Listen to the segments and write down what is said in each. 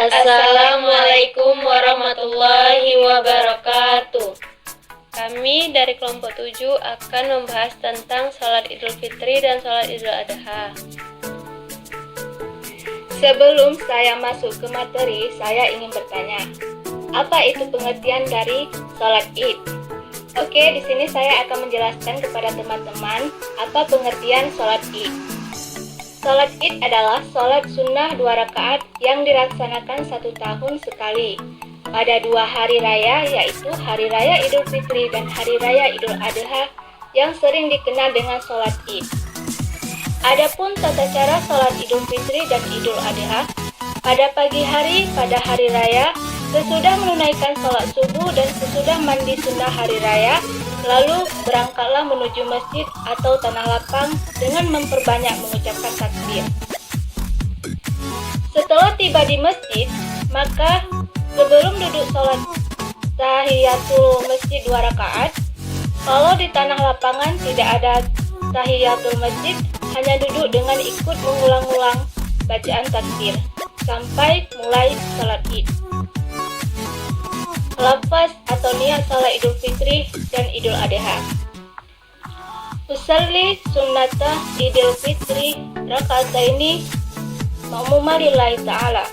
Assalamualaikum warahmatullahi wabarakatuh. Kami dari kelompok 7 akan membahas tentang sholat Idul Fitri dan sholat Idul Adha. Sebelum saya masuk ke materi, saya ingin bertanya, apa itu pengertian dari sholat Id? Oke, di sini saya akan menjelaskan kepada teman-teman apa pengertian sholat Id. Sholat Id adalah sholat sunnah 2 rakaat yang dilaksanakan 1 tahun sekali pada 2 hari raya, yaitu Hari Raya Idul Fitri dan Hari Raya Idul Adha yang sering dikenal dengan sholat Id. Adapun tata cara sholat Idul Fitri dan Idul Adha, pada pagi hari pada hari raya, sesudah menunaikan sholat subuh dan sesudah mandi sunnah hari raya, lalu berangkatlah menuju masjid atau tanah lapang dengan memperbanyak mengucapkan takbir. Setelah tiba di masjid, maka sebelum duduk sholat tahiyatul masjid 2 rakaat, kalau di tanah lapangan tidak ada tahiyatul masjid, hanya duduk dengan ikut mengulang-ulang bacaan takbir sampai mulai sholat Id. Lafaz atau niat sholat Idul Fitri dan Idul Adha. Usalli sunnata Idul Fitri raka'ataini ma'muma lillahi ta'ala.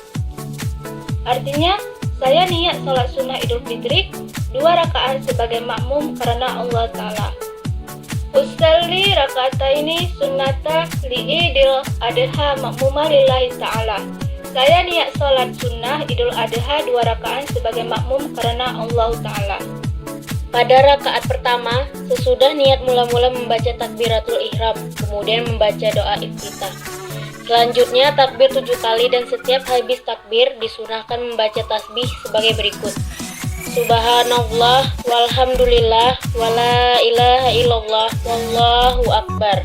Artinya, saya niat sholat sunnah Idul Fitri 2 rakaat sebagai makmum karena Allah Ta'ala. Usalli raka'ataini sunnata li'idil adha ma'muma lillahi ta'ala. Saya niat sholat sunnah Idul Adha 2 rakaat sebagai makmum karena Allah Ta'ala. Pada rakaat pertama, sesudah niat mula-mula membaca takbiratul ihram, kemudian membaca doa iftitah. Selanjutnya takbir 7 kali dan setiap habis takbir disunahkan membaca tasbih sebagai berikut. Subhanallah walhamdulillah wala ilaha illallah wallahu akbar.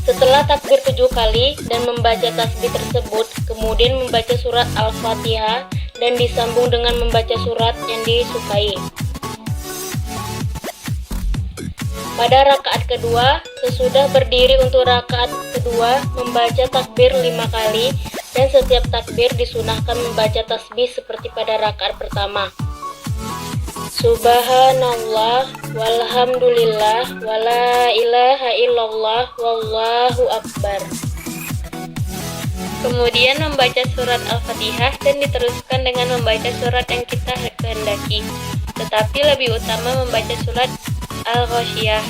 Setelah takbir 7 kali dan membaca tasbih tersebut, kemudian membaca surat Al-Fatihah dan disambung dengan membaca surat yang disukai. Pada rakaat kedua, sesudah berdiri untuk rakaat kedua, membaca takbir 5 kali dan setiap takbir disunahkan membaca tasbih seperti pada rakaat pertama. Subhanallah walhamdulillah wala ilaha illallah wallahu akbar. Kemudian membaca surat Al-Fatihah dan diteruskan dengan membaca surat yang kita kehendaki. Tetapi lebih utama membaca surat Al-Ghasyiyah.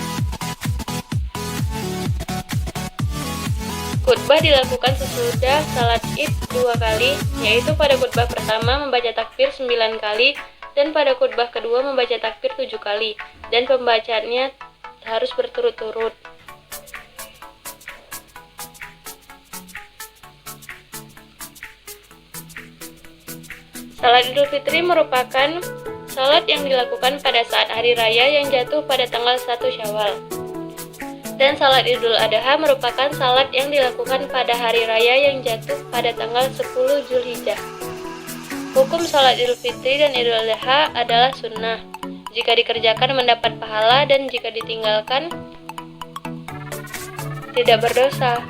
Khutbah dilakukan sesudah salat Id 2 kali, yaitu pada khutbah pertama membaca takbir 9 kali dan pada khutbah kedua membaca takbir 7 kali, dan pembacaannya harus berturut-turut. Salat Idul Fitri merupakan salat yang dilakukan pada saat hari raya yang jatuh pada tanggal 1 Syawal. Dan salat Idul Adha merupakan salat yang dilakukan pada hari raya yang jatuh pada tanggal 10 Zulhijjah. Hukum sholat Idul Fitri dan Idul Adha adalah sunnah. Jika dikerjakan mendapat pahala dan jika ditinggalkan tidak berdosa.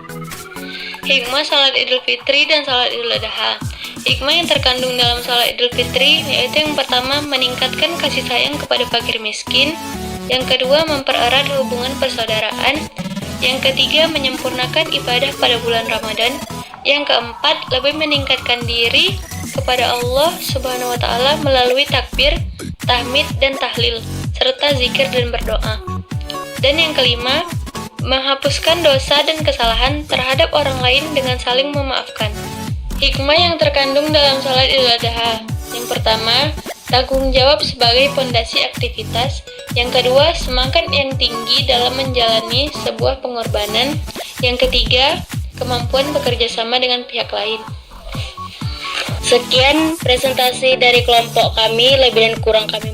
Hikmah sholat Idul Fitri dan sholat Idul Adha. Hikmah yang terkandung dalam sholat Idul Fitri yaitu yang pertama meningkatkan kasih sayang kepada fakir miskin, yang kedua mempererat hubungan persaudaraan, yang ketiga menyempurnakan ibadah pada bulan Ramadan, yang keempat lebih meningkatkan diri kepada Allah Subhanahu wa Ta'ala melalui takbir, tahmid, dan tahlil, serta zikir dan berdoa. Dan yang kelima, menghapuskan dosa dan kesalahan terhadap orang lain dengan saling memaafkan. Hikmah yang terkandung dalam sholat Idul Adha. Yang pertama, tanggung jawab sebagai pondasi aktivitas. Yang kedua, semangat yang tinggi dalam menjalani sebuah pengorbanan. Yang ketiga, kemampuan bekerja sama dengan pihak lain. Sekian presentasi dari kelompok kami, lebih dan kurang kami